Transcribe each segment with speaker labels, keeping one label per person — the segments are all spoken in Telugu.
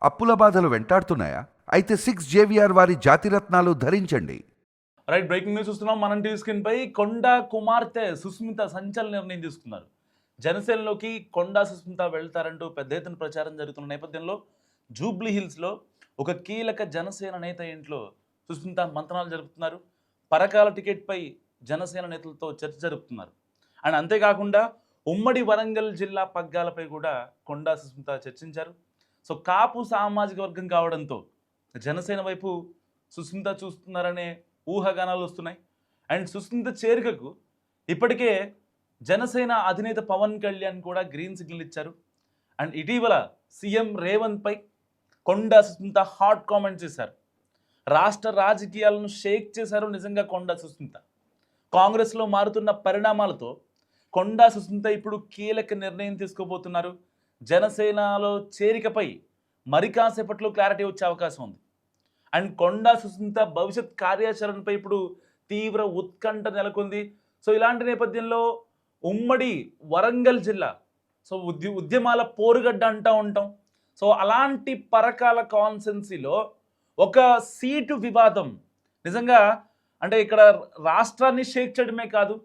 Speaker 1: అప్పుల బాధలు వెంటాడుతున్నాయా? అయితే 6 JVR వారి జాతిరత్నాలు ధరించండి.
Speaker 2: రైట్, బ్రేకింగ్ న్యూస్ చూస్తున్నాం. మనం టీవీ స్క్రీన్ పై కొండా కుమార్తె సుస్మిత సంచలన నిర్ణయం తీసుకున్నారు. జనసేనలోకి కొండా సుస్మిత వెళ్తారంటూ పెద్ద ఎత్తున ప్రచారం జరుగుతున్న నేపథ్యంలో జూబ్లీ హిల్స్లో ఒక కీలక జనసేన నేత ఇంట్లో సుస్మిత మంతనాలు జరుపుతున్నారు. పరకాల టికెట్పై జనసేన నేతలతో చర్చ జరుపుతున్నారు. అండ్ అంతేకాకుండా ఉమ్మడి వరంగల్ జిల్లా పగ్గాలపై కూడా కొండా సుస్మిత చర్చించారు. సో కాపు సామాజిక వర్గం కావడంతో జనసేన వైపు సుస్మిత చూస్తున్నారనే ఊహాగానాలు వస్తున్నాయి. అండ్ సుస్మిత చేరికకు ఇప్పటికే జనసేన అధినేత పవన్ కళ్యాణ్ కూడా గ్రీన్ సిగ్నల్ ఇచ్చారు. అండ్ ఇటీవల సీఎం రేవంత్ పై కొండా సుస్మిత హాట్ కామెంట్ చేశారు. రాష్ట్ర రాజకీయాలను షేక్ చేశారు నిజంగా కొండా సుస్మిత. కాంగ్రెస్లో మారుతున్న పరిణామాలతో కొండా సుస్మిత ఇప్పుడు కీలక నిర్ణయం తీసుకోబోతున్నారు. జనసేనలో చేరికపై మరి కాసేపట్లో క్లారిటీ వచ్చే అవకాశం ఉంది. అండ్ కొండా సుస్మిత భవిష్యత్ కార్యాచరణపై ఇప్పుడు తీవ్ర ఉత్కంఠ నెలకొంది. సో ఇలాంటి నేపథ్యంలో ఉమ్మడి వరంగల్ జిల్లా సో ఉద్యమాల పోరుగడ్డ అంటూ ఉంటాం. సో అలాంటి పరకాల కాన్స్టెన్సీలో ఒక సీటు వివాదం నిజంగా అంటే ఇక్కడ రాష్ట్రాన్ని షేక్ చేయడమే కాదు,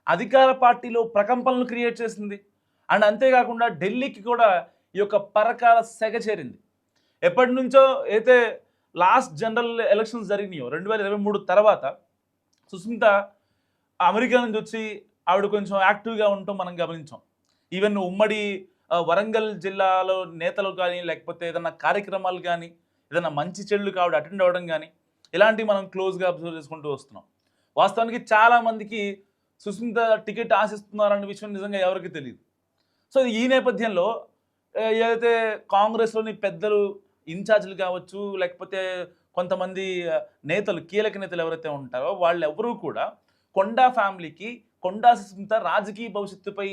Speaker 2: అధికార పార్టీలో ప్రకంపనలు క్రియేట్ చేసింది. అండ్ అంతేకాకుండా ఢిల్లీకి కూడా ఈ యొక్క పరకాల సెగ చేరింది. ఎప్పటి నుంచో అయితే లాస్ట్ జనరల్ ఎలక్షన్స్ జరిగినాయో 2023 తర్వాత సుస్మిత అమెరికా నుంచి వచ్చి ఆవిడ కొంచెం యాక్టివ్గా ఉండటం మనం గమనించాం. ఈవెన్ ఉమ్మడి వరంగల్ జిల్లాలో నేతలు కానీ లేకపోతే ఏదైనా కార్యక్రమాలు కానీ ఏదైనా మంచి చెడులు ఆవిడ అటెండ్ అవ్వడం కానీ ఇలాంటివి మనం క్లోజ్గా అబ్జర్వ్ చేసుకుంటూ వస్తున్నాం. వాస్తవానికి చాలామందికి సుస్మిత టికెట్ ఆశిస్తున్నారన్న విషయం నిజంగా ఎవరికి తెలియదు. సో ఈ నేపథ్యంలో ఏదైతే కాంగ్రెస్లోని పెద్దలు ఇన్ఛార్జీలు కావచ్చు లేకపోతే కొంతమంది నేతలు కీలక నేతలు ఎవరైతే ఉంటారో వాళ్ళు ఎవరూ కూడా కొండా ఫ్యామిలీకి కొండా సుస్మిత రాజకీయ భవిష్యత్తుపై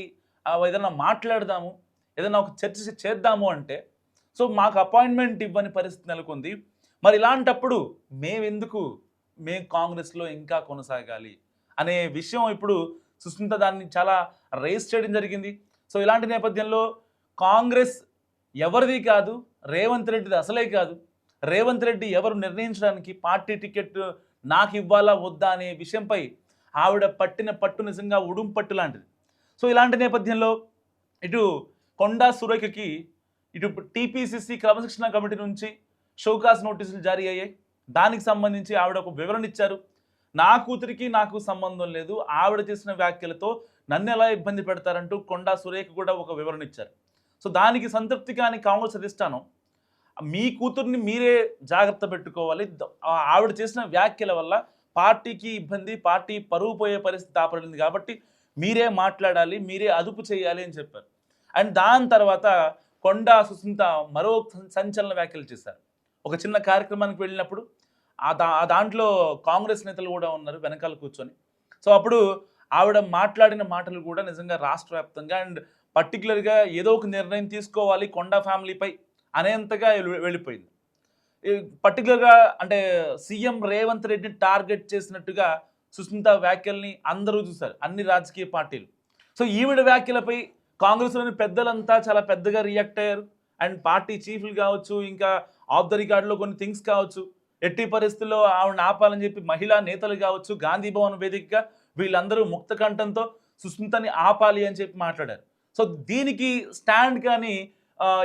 Speaker 2: ఏదైనా మాట్లాడదాము ఏదైనా ఒక చర్చ చేద్దాము అంటే సో మాకు అపాయింట్మెంట్ ఇవ్వని పరిస్థితి నెలకొంది. మరి ఇలాంటప్పుడు మేము కాంగ్రెస్లో ఇంకా కొనసాగాలి అనే విషయం ఇప్పుడు సుస్మిత దాన్ని చాలా రేస్ చేయడం జరిగింది. సో ఇలాంటి నేపథ్యంలో కాంగ్రెస్ ఎవరిది కాదు, రేవంత్ రెడ్డిది అసలే కాదు. రేవంత్ రెడ్డి ఎవరు నిర్ణయించడానికి పార్టీ టికెట్ నాకు ఇవ్వాలా వద్దా అనే విషయంపై ఆవిడ పట్టిన పట్టు నిజంగా ఉడుం పట్టు లాంటిది. సో ఇలాంటి నేపథ్యంలో ఇటు కొండా సురేఖకి ఇటు టీపీసీసీ క్రమశిక్షణ కమిటీ నుంచి షోకాస్ నోటీసులు జారీ అయ్యాయి. దానికి సంబంధించి ఆవిడ ఒక వివరణ ఇచ్చారు. నా కూతురికి నాకు సంబంధం లేదు, ఆవిడ చేసిన వ్యాఖ్యలతో నన్ను ఎలా ఇబ్బంది పెడతారంటూ కొండా సురేఖ కూడా ఒక వివరణ ఇచ్చారు. సో దానికి సంతృప్తి కాని కాంగ్రెస్ అధిష్టానం మీ కూతుర్ని మీరే జాగ్రత్త పెట్టుకోవాలి, ఆవిడ చేసిన వ్యాఖ్యల వల్ల పార్టీకి ఇబ్బంది, పార్టీ పరువు పోయే పరిస్థితి ఆపడింది కాబట్టి మీరే మాట్లాడాలి, మీరే అదుపు చేయాలి అని చెప్పారు. అండ్ దాని తర్వాత కొండా సుస్మిత మరో సంచలన వ్యాఖ్యలు చేశారు. ఒక చిన్న కార్యక్రమానికి వెళ్ళినప్పుడు దాంట్లో కాంగ్రెస్ నేతలు కూడా ఉన్నారు వెనకాల కూర్చొని. సో అప్పుడు ఆవిడ మాట్లాడిన మాటలు కూడా నిజంగా రాష్ట్ర వ్యాప్తంగా అండ్ పర్టికులర్గా ఏదో ఒక నిర్ణయం తీసుకోవాలి కొండా ఫ్యామిలీపై అనేంతగా వెళ్ళిపోయింది. పర్టికులర్గా అంటే సీఎం రేవంత్ రెడ్డిని టార్గెట్ చేసినట్టుగా సుస్మిత వ్యాఖ్యల్ని అందరూ చూశారు, అన్ని రాజకీయ పార్టీలు. సో ఈవిడ వ్యాఖ్యలపై కాంగ్రెస్లోని పెద్దలంతా చాలా పెద్దగా రియాక్ట్ అయ్యారు. అండ్ పార్టీ చీఫ్లు కావచ్చు, ఇంకా ఆఫ్ ద రికార్డులో కొన్ని థింగ్స్ కావచ్చు, ఎట్టి పరిస్థితుల్లో ఆవిడని ఆపాలని చెప్పి మహిళా నేతలు కావచ్చు గాంధీ భవన్ వేదికగా వీళ్ళందరూ ముక్త కంఠంతో సుస్మితని ఆపాలి అని చెప్పి మాట్లాడారు. సో దీనికి స్టాండ్ కానీ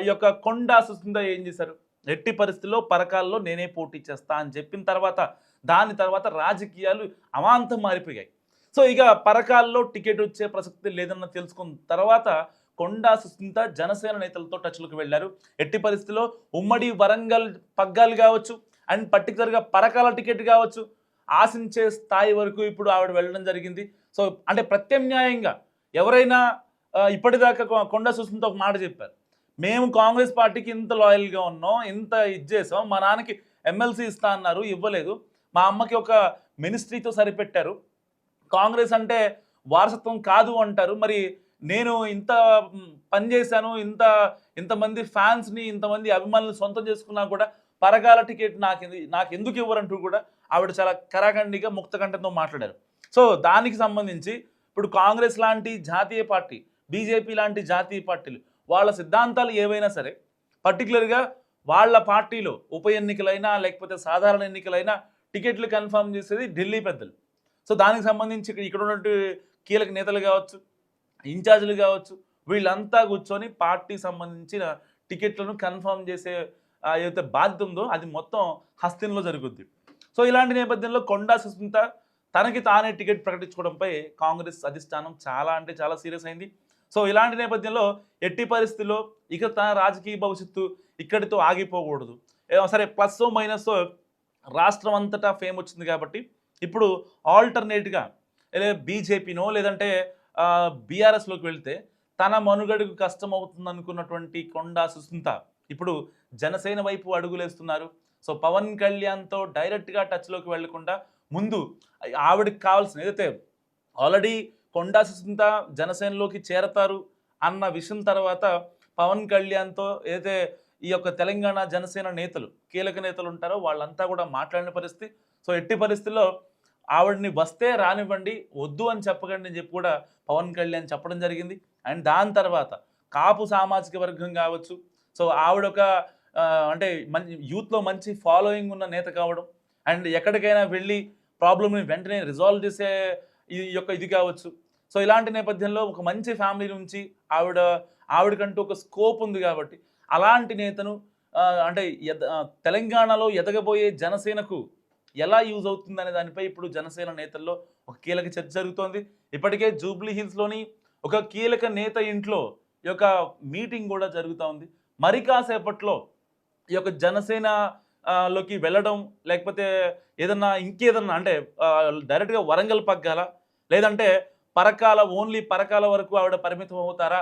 Speaker 2: ఈ యొక్క కొండా సుస్మిత ఏం చేశారు, ఎట్టి పరిస్థితుల్లో పరకాల్లో నేనే పోటీ చేస్తా అని చెప్పిన తర్వాత దాని తర్వాత రాజకీయాలు అమాంతం మారిపోయాయి. సో ఇక పరకాల్లో టికెట్ వచ్చే ప్రసక్తి లేదన్న తెలుసుకున్న తర్వాత కొండా సుస్మిత జనసేన నేతలతో టచ్లోకి వెళ్ళారు. ఎట్టి పరిస్థితుల్లో ఉమ్మడి వరంగల్ పగ్గాలు కావచ్చు అండ్ పర్టికులర్గా పరకాల టికెట్ కావచ్చు ఆశించే స్థాయి వరకు ఇప్పుడు ఆవిడ వెళ్ళడం జరిగింది. సో అంటే ప్రత్యామ్నాయంగా ఎవరైనా ఇప్పటిదాకా కొండా సుస్మిత ఒక మాట చెప్పారు, మేము కాంగ్రెస్ పార్టీకి ఇంత లాయల్గా ఉన్నాం, ఇంత ఇది చేసాం, మా నాన్నకి ఎమ్మెల్సీ ఇస్తా అన్నారు ఇవ్వలేదు, మా అమ్మకి ఒక మినిస్ట్రీతో సరిపెట్టారు, కాంగ్రెస్ అంటే వారసత్వం కాదు అంటారు, మరి నేను ఇంత పని చేశాను, ఇంతమంది ఫ్యాన్స్ని ఇంతమంది అభిమానులు సొంతం చేసుకున్నా కూడా పరకాల టికెట్ నాకు ఎందుకు ఇవ్వరంటూ కూడా ఆవిడ చాలా కరాఖండిగా ముక్తకంఠంతో మాట్లాడారు. సో దానికి సంబంధించి ఇప్పుడు కాంగ్రెస్ లాంటి జాతీయ పార్టీ, బీజేపీ లాంటి జాతీయ పార్టీలు వాళ్ళ సిద్ధాంతాలు ఏవైనా సరే పర్టికులర్గా వాళ్ళ పార్టీలో ఉప ఎన్నికలైనా లేకపోతే సాధారణ ఎన్నికలైనా టికెట్లు కన్ఫర్మ్ చేసేది ఢిల్లీ పెద్దలు. సో దానికి సంబంధించి ఇక్కడ ఉన్నటువంటి కీలక నేతలు కావచ్చు, ఇన్ఛార్జీలు కావచ్చు, వీళ్ళంతా కూర్చొని పార్టీ సంబంధించిన టికెట్లను కన్ఫర్మ్ చేసే ఏదైతే బాధ్యత ఉందో అది మొత్తం హస్తిన్లో జరుగుద్ది. సో ఇలాంటి నేపథ్యంలో కొండా సుస్మిత తనకి తానే టికెట్ ప్రకటించుకోవడంపై కాంగ్రెస్ అధిష్టానం చాలా అంటే చాలా సీరియస్ అయింది. సో ఇలాంటి నేపథ్యంలో ఎట్టి పరిస్థితుల్లో ఇక తన రాజకీయ భవిష్యత్తు ఇక్కడితో ఆగిపోకూడదు. సరే ప్లస్ మైనస్ రాష్ట్రం అంతటా ఫేమ్ వచ్చింది కాబట్టి ఇప్పుడు ఆల్టర్నేట్గా బీజేపీనో లేదంటే బీఆర్ఎస్లోకి వెళ్తే తన మనుగడకు కష్టం అవుతుంది అనుకున్నటువంటి కొండా సుస్మిత ఇప్పుడు జనసేన వైపు అడుగులేస్తున్నారు. సో పవన్ కళ్యాణ్తో డైరెక్ట్గా టచ్లోకి వెళ్లకుండా ముందు ఆవిడకి కావాల్సిన ఏదైతే ఆల్రెడీ కొండా సుస్మిత జనసేనలోకి చేరతారు అన్న విషయం తర్వాత పవన్ కళ్యాణ్తో ఏదైతే ఈ యొక్క తెలంగాణ జనసేన నేతలు కీలక నేతలు ఉంటారో వాళ్ళంతా కూడా మాట్లాడిన పరిస్థితి. సో ఎట్టి పరిస్థితుల్లో ఆవిడని వస్తే రానివ్వండి, వద్దు అని చెప్పకండి అని చెప్పి కూడా పవన్ కళ్యాణ్ చెప్పడం జరిగింది. అండ్ దాని తర్వాత కాపు సామాజిక వర్గం కావచ్చు, సో ఆవిడ ఒక అంటే మంచి యూత్లో మంచి ఫాలోయింగ్ ఉన్న నేత కావడం అండ్ ఎక్కడికైనా వెళ్ళి ప్రాబ్లమ్ని వెంటనే రిజాల్వ్ చేసే ఇది కావచ్చు. సో ఇలాంటి నేపథ్యంలో ఒక మంచి ఫ్యామిలీ నుంచి ఆవిడకంటూ ఒక స్కోప్ ఉంది కాబట్టి అలాంటి నేతను అంటే తెలంగాణలో ఎదగబోయే జనసేనకు ఎలా యూజ్ అవుతుందనే దానిపై ఇప్పుడు జనసేన నేతల్లో ఒక కీలక చర్చ జరుగుతోంది. ఇప్పటికే జూబ్లీ హిల్స్లోని ఒక కీలక నేత ఇంట్లో ఈ యొక్క మీటింగ్ కూడా జరుగుతూ ఉంది. మరి కాసేపట్లో ఈ యొక్క జనసేన లోకి వెళ్ళడం లేకపోతే ఏదన్నా ఇంకేదన్నా అంటే డైరెక్ట్గా వరంగల్ పగ్గాల లేదంటే పరకాల ఓన్లీ పరకాల వరకు ఆవిడ పరిమితం అవుతారా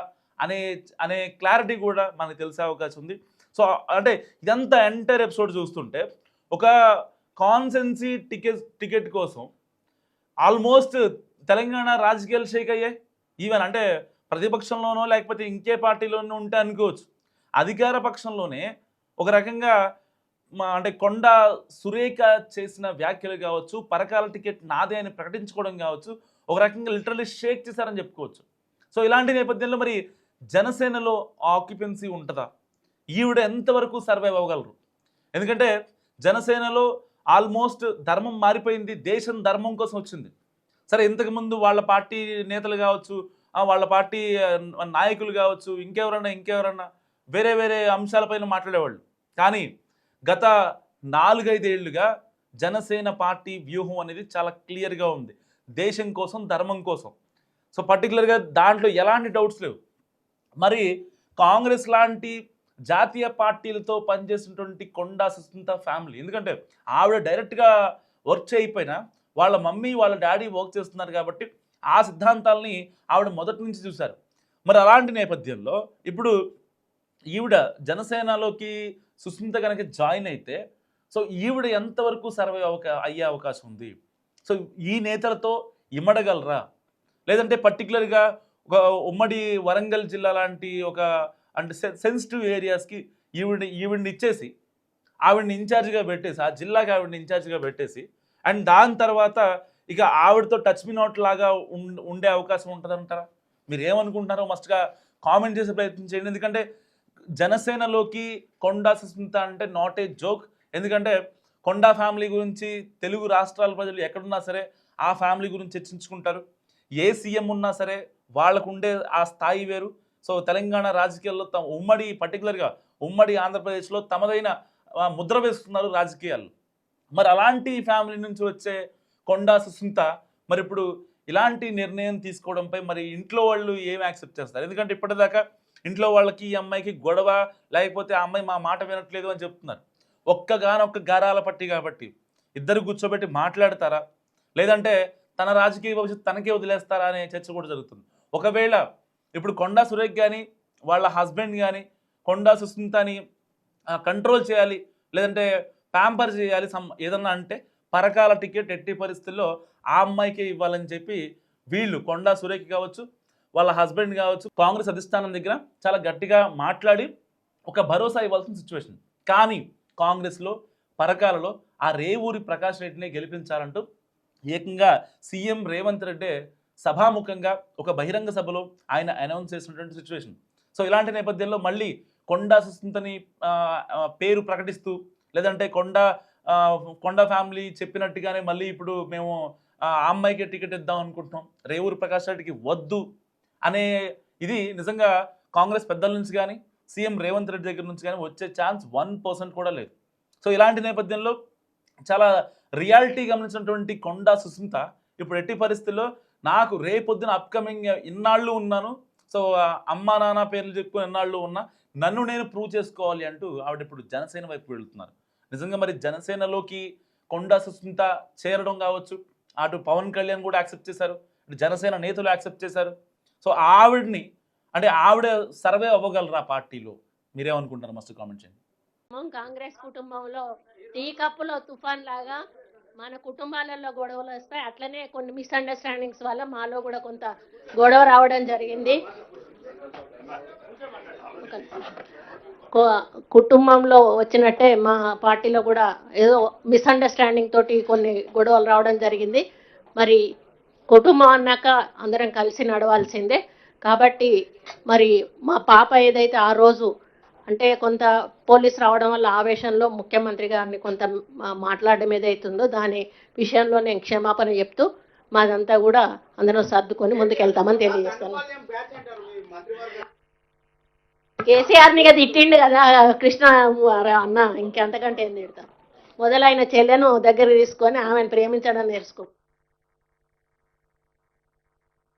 Speaker 2: అనే క్లారిటీ కూడా మనకు తెలిసే అవకాశం ఉంది. సో అంటే ఇదంతా ఎంటైర్ ఎపిసోడ్ చూస్తుంటే ఒక కాన్సెన్సీ టికెట్ కోసం ఆల్మోస్ట్ తెలంగాణ రాజకీయాలు షేక్ అయ్యాయి. ఈవెన్ అంటే ప్రతిపక్షంలోనో లేకపోతే ఇంకే పార్టీలోనో ఉంటే అనుకోవచ్చు, అధికార పక్షంలోనే ఒక రకంగా అంటే కొండా సురేఖ చేసిన వ్యాఖ్యలు కావచ్చు, పరకాల టికెట్ నాదే అని ప్రకటించుకోవడం కావచ్చు, ఒక రకంగా లిటరల్లీ షేక్ చేశారని చెప్పుకోవచ్చు. సో ఇలాంటి నేపథ్యంలో మరి జనసేనలో ఆక్యుపెన్సీ ఉంటుందా? ఈవిడ ఎంతవరకు సర్వైవ్ అవ్వగలరు? ఎందుకంటే జనసేనలో ఆల్మోస్ట్ ధర్మం మారిపోయింది, దేశం ధర్మం కోసం వచ్చింది. సరే ఇంతకుముందు వాళ్ళ పార్టీ నేతలు కావచ్చు, వాళ్ళ పార్టీ నాయకులు కావచ్చు, ఇంకెవరన్నా వేరే వేరే అంశాలపైన మాట్లాడేవాళ్ళు. కానీ గత 4-5 ఏళ్లుగా జనసేన పార్టీ వ్యూహం అనేది చాలా క్లియర్గా ఉంది, దేశం కోసం ధర్మం కోసం. సో పర్టికులర్గా దాంట్లో ఎలాంటి డౌట్స్ లేవు. మరి కాంగ్రెస్ లాంటి జాతీయ పార్టీలతో పనిచేసినటువంటి కొండా సుస్మిత ఫ్యామిలీ, ఎందుకంటే ఆవిడ డైరెక్ట్గా వర్క్ చేయకపోయినా వాళ్ళ మమ్మీ వాళ్ళ డాడీ వర్క్ చేస్తున్నారు కాబట్టి ఆ సిద్ధాంతాలని ఆవిడ మొదటి నుంచి చూశారు. మరి అలాంటి నేపథ్యంలో ఇప్పుడు ఈవిడ జనసేనలోకి సుస్మిత కనుక జాయిన్ అయితే సో ఈవిడ ఎంతవరకు సర్వైవ్ అయ్యే అవకాశం ఉంది? సో ఈ నేతలతో ఇమ్మడగలరా? లేదంటే పర్టికులర్గా ఒక ఉమ్మడి వరంగల్ జిల్లా లాంటి ఒక అంటే సెన్సిటివ్ ఏరియాస్కి ఈవిడిని ఇచ్చేసి ఆవిడని ఇన్ఛార్జ్గా పెట్టేసి ఆ జిల్లాకి ఆవిడని ఇన్ఛార్జ్గా పెట్టేసి అండ్ దాని తర్వాత ఇక ఆవిడతో టచ్ మీ నోట్ లాగా ఉండే అవకాశం ఉంటుందంటారా? మీరు ఏమనుకుంటున్నారో మస్ట్గా కామెంట్ చేసే ప్రయత్నం చేయండి. ఎందుకంటే జనసేనలోకి కొండా సుస్మిత అంటే నాట్ ఏ జోక్. ఎందుకంటే కొండా ఫ్యామిలీ గురించి తెలుగు రాష్ట్రాల ప్రజలు ఎక్కడున్నా సరే ఆ ఫ్యామిలీ గురించి చర్చించుకుంటారు. ఏ సీఎం ఉన్నా సరే వాళ్ళకు ఉండే ఆ స్థాయి వేరు. సో తెలంగాణ రాజకీయాల్లో పర్టికులర్గా ఉమ్మడి ఆంధ్రప్రదేశ్లో తమదైన ముద్ర వేస్తున్నారు రాజకీయాలు. మరి అలాంటి ఫ్యామిలీ నుంచి వచ్చే కొండా సుస్మిత మరి ఇప్పుడు ఇలాంటి నిర్ణయం తీసుకోవడంపై మరి ఇంట్లో వాళ్ళు ఏం యాక్సెప్ట్ చేస్తారు? ఎందుకంటే ఇప్పటిదాకా ఇంట్లో వాళ్ళకి ఈ అమ్మాయికి గొడవ, లేకపోతే ఆ అమ్మాయి మా మాట వినట్లేదు అని చెప్తున్నారు. ఒక్క గారాల పట్టి కాబట్టి ఇద్దరు కూర్చోబెట్టి మాట్లాడతారా, లేదంటే తన రాజకీయ భవిష్యత్తు తనకే వదిలేస్తారా అనే చర్చ కూడా జరుగుతుంది. ఒకవేళ ఇప్పుడు కొండా సురేఖ్ కానీ వాళ్ళ హస్బెండ్ కానీ కొండా సుస్మితని కంట్రోల్ చేయాలి, లేదంటే ప్యాంపర్ చేయాలి ఏదన్నా అంటే పరకాల టికెట్ ఎట్టి పరిస్థితుల్లో ఆ అమ్మాయికే ఇవ్వాలని చెప్పి వీళ్ళు కొండా సురేఖ్ కావచ్చు, వాళ్ళ హస్బెండ్ కావచ్చు, కాంగ్రెస్ అధిష్టానం దగ్గర చాలా గట్టిగా మాట్లాడి ఒక భరోసా ఇవ్వాల్సిన సిచ్యువేషన్. కానీ కాంగ్రెస్లో పరకాలలో ఆ రేవూరి ప్రకాష్ రెడ్డిని గెలిపించాలంటూ ఏకంగా సీఎం రేవంత్ రెడ్డి సభాముఖంగా ఒక బహిరంగ సభలో ఆయన అనౌన్స్ చేసినటువంటి సిచ్యువేషన్. సో ఇలాంటి నేపథ్యంలో మళ్ళీ కొండా సుస్మితని పేరు ప్రకటిస్తూ, లేదంటే కొండ ఫ్యామిలీ చెప్పినట్టుగానే మళ్ళీ ఇప్పుడు మేము ఆ అమ్మాయికి టికెట్ ఇద్దాం అనుకుంటున్నాం, రేవూరు ప్రకాష్ రెడ్డికి వద్దు అనే ఇది నిజంగా కాంగ్రెస్ పెద్దల నుంచి కానీ సీఎం రేవంత్ రెడ్డి దగ్గర నుంచి కానీ వచ్చే ఛాన్స్ 1% కూడా లేదు. సో ఇలాంటి నేపథ్యంలో చాలా రియాలిటీ గమనించినటువంటి కొండా సుస్మిత ఇప్పుడు ఎట్టి పరిస్థితుల్లో నాకు రేపొద్దున అప్కమింగ్ ఇన్నాళ్ళు ఉన్నాను, సో అమ్మా నాన్న పేర్లు చెప్పుకుని ఎన్నాళ్ళు ఉన్నా నన్ను నేను ప్రూవ్ చేసుకోవాలి అంటూ ఆవిడ ఇప్పుడు జనసేన వైపు వెళ్తున్నారు. నిజంగా మరి జనసేనలోకి కొండా సుస్మిత చేరడం కావచ్చు, అటు పవన్ కళ్యాణ్ కూడా యాక్సెప్ట్ చేశారు, ఇటు జనసేన నేతలు యాక్సెప్ట్ చేశారు. సో ఆవిడని అంటే ఆవిడ సర్వే అవ్వగలరా పార్టీలో? మీరేమనుకుంటారు? మస్తు కామెంట్ చేయండి.
Speaker 3: కాంగ్రెస్ కుటుంబంలో టీ కప్పులో తుఫాన్ లాగా మన కుటుంబాలలో గొడవలు వస్తాయి. అట్లనే కొన్ని మిస్అండర్స్టాండింగ్స్ వల్ల మాలో కూడా కొంత గొడవ రావడం జరిగింది. కుటుంబంలో వచ్చినట్టే మా పార్టీలో కూడా ఏదో మిస్అండర్స్టాండింగ్ తోటి కొన్ని గొడవలు రావడం జరిగింది. మరి కుటుంబం అన్నాక అందరం కలిసి నడవాల్సిందే. కాబట్టి మరి మా పాప ఏదైతే ఆ రోజు అంటే కొంత పోలీస్ రావడం వల్ల ఆవేశంలో ముఖ్యమంత్రి గారిని కొంత మాట్లాడడం ఏదైతుందో దాని విషయంలో నేను క్షమాపణ చెప్తూ మాదంతా కూడా అందరం సర్దుకొని ముందుకెళ్తామని తెలియజేస్తాను. కేసీఆర్ని కదా తిట్టిండు కదా కృష్ణ అన్న, ఇంకెంతకంటే ఏం తిడతారు? మొదలైన చెల్లెను దగ్గర తీసుకొని ఆమెను ప్రేమించడం నేర్చుకో.